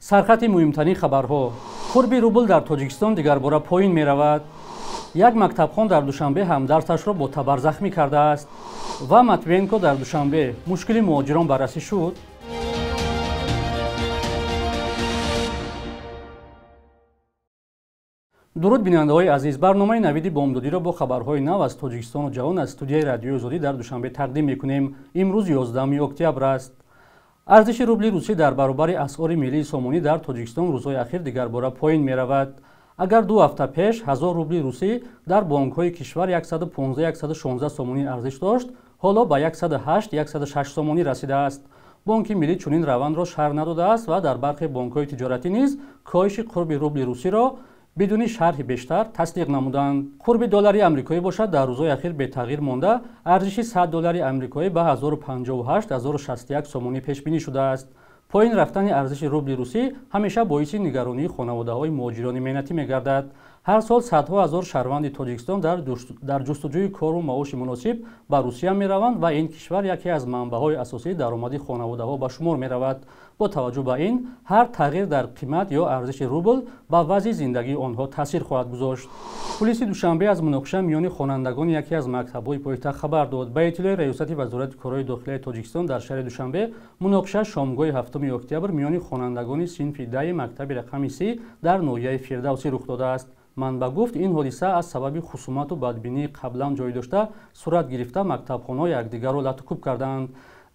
سرخط مهمترین خبرها. قرب روبل در تاجیکستان دیگر باره پایین می رود. یک مکتبخوان در دوشنبه هم درسش را با تبر زخمی کرده است و ماتوینکو در دوشنبه مشکل مهاجران بررسی شد. درود بیننده های عزیز، برنامه نوید بامدادی را با خبرهای نو از تاجیکستان و جهان از استودیوی رادیوی آزادی در دوشنبه تقدیم میکنیم. امروز 11 اکتبر است. ارزش روبل روسی در برابر اسعار ملی سامانی در تاجیکستان روزهای اخیر دیگر باره پایین می رود. اگر 2 هفته پیش 1000 روبل روسی در بانک های کشور 115-116 سامانی ارزش داشت، حالا به 108-106 سامانی رسیده است. بانک ملی چنین روند را شرح نداده است و در برخی بانک های تجارتی نیز کاهش قرب روبل روسی را بدون شرح بیشتر تصدیق نمودند. قرب دلار آمریکایی باشد در روزهای اخیر به تغییر مانده، ارزش 100 دلار آمریکایی به 1058-1061 سامانی پیش بینی شده است. پایین رفتن ارزش روبل روسی همیشه باعث نگرانی خانواده‌های مهاجران مهنتی می‌گردد. هر سال صدها هزار شهروند تاجیکستان در جستجوی کار و معاش مناسب به روسیه می‌روند و این کشور یکی از منبع‌های اساسی درآمد خانواده‌ها به شمار می‌رود. با توجه به این، هر تغییر در قیمت یا ارزش روبل به وضع زندگی آنها تاثیر خواهد گذاشت. پلیس دوشنبه از مناقشه میان خوانندگان یکی از مکتب‌های پایتخت خبر داد. به اطلاع ریاست وزارت کارهای داخلی تاجیکستان در شهر دوشنبه، مناقشه شامگاه 7 اکتبر میان خوانندگان صنف 10 مکتب رقم 3 در ناحیه فردوسی رخ داده است. منبع گفت این حادثه از سبب خصومت و بدبینی قبلا جای داشته صورت گرفته مکتبخوان‌ها یکدیگر را لطکوب کردند.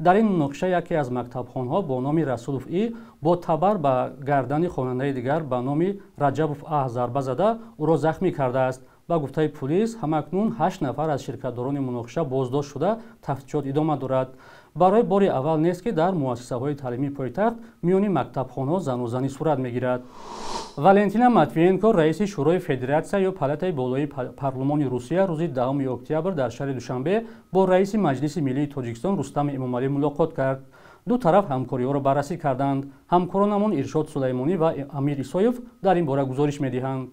در این مناقشه یکی از مکتبخوان‌ها با نام رسولوف ای با تبر به گردن خواننده دیگر به نام رجبوف ا ضربه زده او را زخمی کرده است. با گفته پلیس همکنون 8 نفر از شرکت‌داران مناقشه بازداشت شده تفتیشات ادامه دارد. برای بار اول نیست که در مؤسسه‌های تعلیمی پایتخت میان مکتبخوان‌ها زن و زنی صورت می‌گیرد. والنتینا ماتوینکو رئیس شورای فدراسیا یا پالاتای بالای پارلمان روسیه روز 10 اکتبر در شهر دوشنبه با رئیس مجلس ملی تاجیکستان رستم امامعلی ملاقات کرد. دو طرف همکاری‌ها را بررسی کردند. همکارانمان ارشاد سلیمانی و امیر ایسایف در این باره گزارش می‌دهند.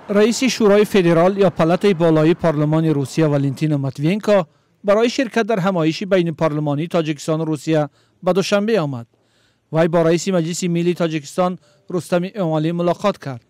رئیس شورای فدرال یا پالاتای بالای پارلمان روسیه والنتینا ماتوینکو برای شرکت در همایش بین پارلمانی تاجیکستان و روسیه به دوشنبه آمد. وی با رئیس مجلس ملی تاجیکستان رستم امامعلی ملاقات کرد.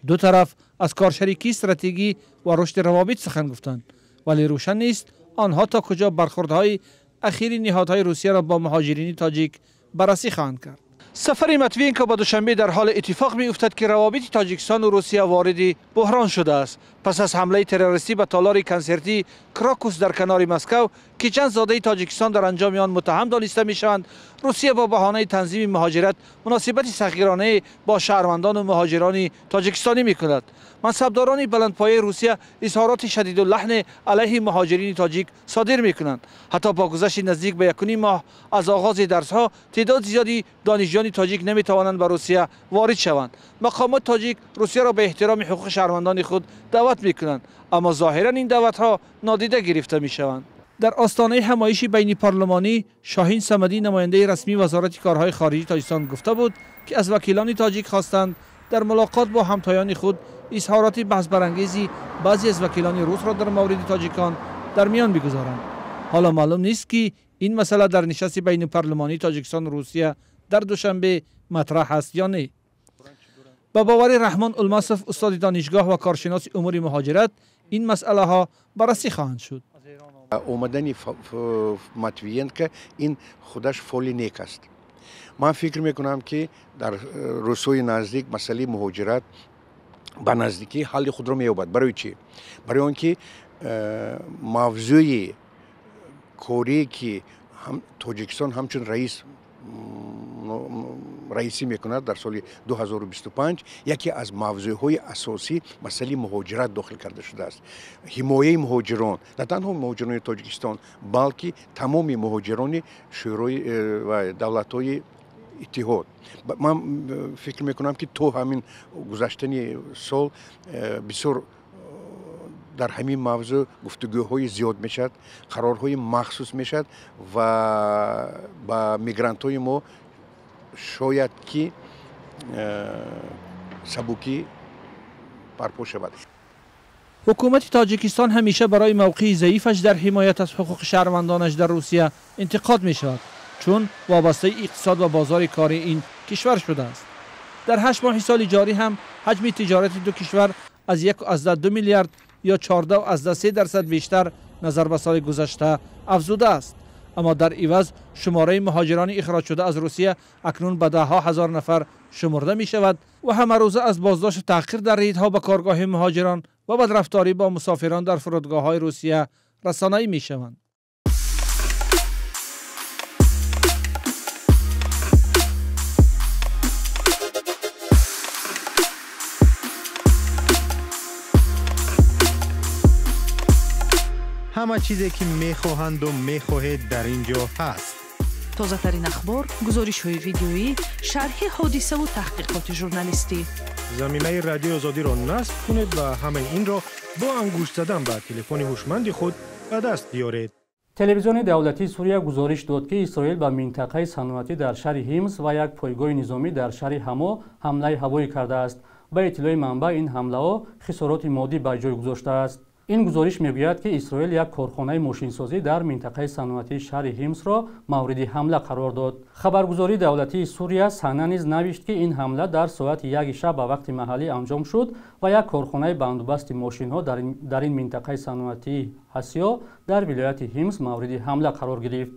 دو طرف از کارشریکی استراتژی و رشد روابط سخن گفتند، ولی روشن نیست آنها تا کجا برخوردهای اخیر نهادهای روسیه را با مهاجرین تاجیک بررسی خواهند کرد. سفر ماتوینکو به دوشنبه در حال اتفاق می افتد که روابط تاجیکستان و روسیه وارد بحران شده است. پس از حمله تروریستی به تالار کنسرتی کراکوس در کنار مسکو که چند زاده تاجیکستان در انجام آن متهم دانسته می شوند، روسیه با بهانه تنظیم مهاجرت مناسبت صغیرانه با شهروندان و مهاجران تاجیکستانی می کند. منصبداران بلندپایه روسیه اظهارات شدید و لحن علیه مهاجرین تاجیک صادر می کنند. حتی با گذشت نزدیک به 1.5 ماه از آغاز درس‌ها، تعداد زیادی دانشجویان تاجیک نمی توانند به روسیه وارد شوند. مقامات تاجیک روسیه را به احترام حقوق شهروندان خود دعوت می کنند، اما ظاهرا این دعوت‌ها نادیده گرفته می شوند. در آستانه همایش بین پارلمانی، شاهین صمدی نماینده رسمی وزارت کارهای خارجی تاجیکستان گفته بود که از وکیلان تاجیک خواستند در ملاقات با همتایان خود اظهارات بحث برانگیزی بعضی از وکیلان روس را در مورد تاجیکان در میان بگذارند. حالا معلوم نیست که این مسئله در نشست بین پارلمانی تاجیکستان و روسیه در دوشنبه مطرح است یا نه. با باور رحمان المصرف استاد دانشگاه و کارشناس امور مهاجرت، این مسئله ها بررسی خواهند شد. اومدن ماتوینکو این خودش فعل نیک است. من فکر میکنم که در روسیه نزدیک مسئله مهاجرت به نزدیکی حل خود را مییابد. برای چی؟ برای آنکه موضوع کاری که تاجیکستان همچون رئیسی میکند در سال 2025 یکی از موضوعهای اساسی مسئله مهاجرت داخل کرده شده است. حمایه مهاجران، نه تنها مهاجران تاجیکستان بلکه تمام مهاجران شورای و دولت‌های اتحاد. من فکر میکنم که تو همین گذشتن سال بسیار در همین موضوع گفتگوهای زیاد میشد، قرارهای مخصوص میشد و با میگرانت‌های ما شاید که سبکی برپا شود. حکومت تاجیکستان همیشه برای موقع ضعیفش در حمایت از حقوق شهروندانش در روسیه انتقاد می شود، چون وابسته اقتصاد و بازار کاری این کشور شده است. در 8 ماه سال جاری هم حجم تجارت دو کشور از 1.2 میلیارد یا 14.3% بیشتر نظر به سال گذشته افزوده است. اما در عوض شماره مهاجران اخراج شده از روسیه اکنون به 10,000 نفر شمرده می شود و همه روزه از بازداشت و تأخیر در ریدها به کارگاه مهاجران و بدرفتاری با مسافران در فرودگاه‌های روسیه رسانه‌ای می شوند. همه چیزی که میخواهند و میخواهید در اینجا هست. تازه ترین اخبار، گزارش‌های ویدیویی، شرح حادثه و تحقیقات ژورنالیستی. زمینه رادیو آزادی را نصب کنید و همه این را با انگشت زدن به تلفن هوشمند خود به دست بیارید. تلویزیون دولتی سوریه گزارش داد که اسرائیل به منطقه صنعتی در شهر هیمز و یک پایگاه نظامی در شهر حما حمله هوایی کرده است. به اطلاع منبع این حمله خسارات مادی به جای گذاشته است. این گزارش میگوید که اسرائیل یک کارخانه ماشینسازی در منطقه صنعتی شهر هیمز را مورد حمله قرار داد. خبرگزاری دولتی سوریه سنا نیز نوشت که این حمله در ساعت 1 شب به وقت محلی انجام شد و یک کارخانه بندوبست ماشین‌ها در این منطقه صنعتی حسیا در ولایت هیمز مورد حمله قرار گرفت.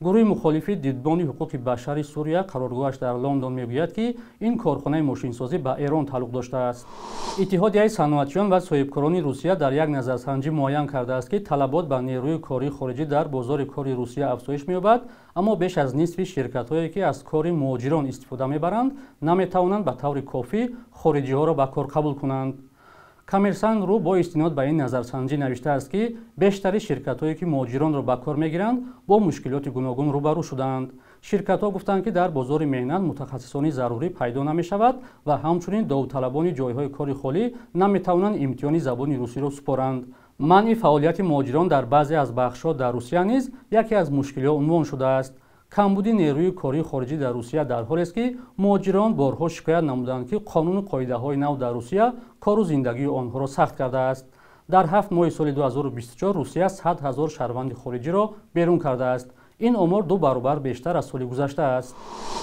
گروه مخالفی دیدبانی حقوق بشر سوریه قرارگاهش در لندن میگوید که این کارخانه ماشینسازی به ایران تعلق داشته است. اتحادیه صنعتیان و صاحبکاران روسیه در یک نظرسنجی معین کرده است که طلبات به نیروی کاری خارجی در بازار کار روسیه افزایش می‌یابد، اما بیش از نصف شرکت‌هایی که از کار مهاجران استفاده می‌برند نمی‌توانند به طور کافی خارجی‌ها را به کار قبول کنند. کامرسان رو با استناد به این نظرسنجی نوشته است که بیشتر شرکت‌هایی که مهاجران را به کار می‌گیرند با مشکلات گوناگون روبرو شدند. شرکت‌ها گفتند که در بازار مهنت متخصصان ضروری پیدا نمی‌شود و همچنین داوطلبان جای‌های کار خالی نمی‌توانند امتحان زبان روسی را سپارند. منع فعالیت مهاجران در بعضی از بخش‌ها در روسیه نیز یکی از مشکلات عنوان شده است. کمبود نیروی کاری خارجی در روسیه در حالی است که مهاجران بارها شکایت نمودند که قانون و قاعده‌های نو در روسیه کار و زندگی آنها را سخت کرده است. در 7 ماه سال 2024 روسیه 100,000 شهروند خارجی را بیرون کرده است. این آمار 2 برابر بیشتر از سال گذشته است.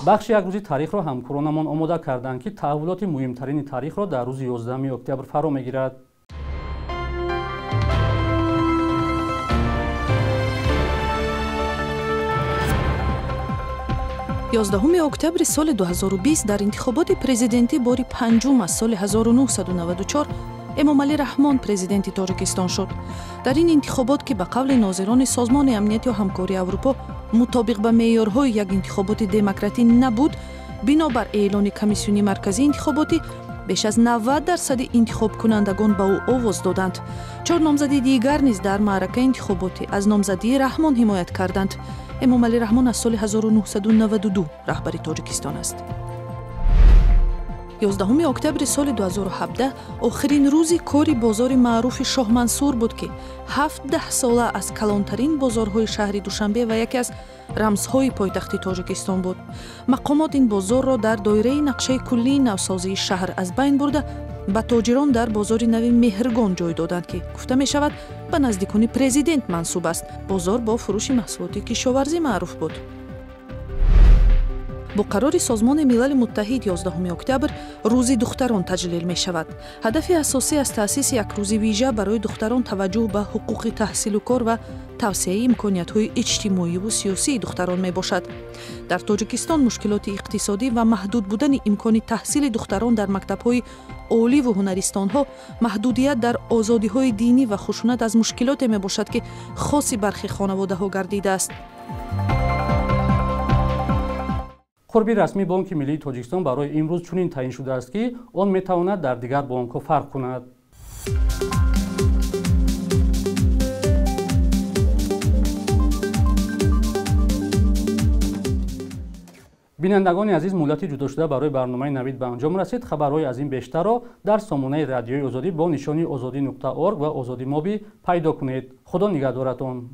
بخش یک روزی تاریخ را همکارانمان آماده کردند که تحولات مهمترین تاریخ را در روز 11 اکتبر فرا می‌گیرد. 11 اکتبر سال 2020 در انتخابات پرزیدنتی باری پنجم از سال 1994 امامعلی رحمان پرزیدنت تاجیکستان شد. در این انتخابات که به قول ناظران سازمان امنیت و همکاری اروپا مطابق به معیارهای یک انتخابات دموکراتی نبود، بنابر اعلان کمیسیون مرکزی انتخاباتی بیش از 90% انتخاب کنندگان به او آواز دادند. 4 نامزدی دیگر نیز در معرکه انتخاباتی از نامزدی رحمان حمایت کردند. امامعلی رحمان از سال 1992 رهبر تاجیکستان است. 11 اکتبر سال 2017 آخرین روزی کاری بازار معروف شاه منصور بود که 17 ساله از کلانترین بازارهای شهر دوشنبه و یکی از رمزهای پایتخت تاجیکستان بود. مقامات این بازار را در دایره نقشه کلی نوسازی شهر از بین برده به تاجران در بازار نو مهرگان جای دادند که گفته می شود به نزدیکان پرزیدنت منسوب است. بازار با فروش محصولات کشاورزی معروف بود. با قرار سازمان ملل متحد 11 اکتبر روز دختران تجلیل می شود. هدف اساسی از تأسیس یک روز ویژه برای دختران توجه به حقوق تحصیل و کار و توسعه امکانیت‌های اجتماعی و سیاسی دختران می باشد. در تاجیکستان مشکلات اقتصادی و محدود بودن امکان تحصیل دختران در مکتب‌های عالی و هنرستان‌ها، محدودیت در آزادی‌های دینی و خشونت از مشکلات می باشد که خاصی برخی خانواده‌ها گردیده است. قربی رسمی بانک ملی تاجیکستان برای امروز چنین تعیین شده است که آن میتواند در دیگر بانک‌ها فرق کند. بینندگان عزیز، مولتی جدا شده برای برنامه نوید به انجام رسید. خبرهای از این بیشتر را در سامانه رادیوی آزادی با نشانی azadi.org و azadi mobi پیدا کنید. خدا نگهدارتان.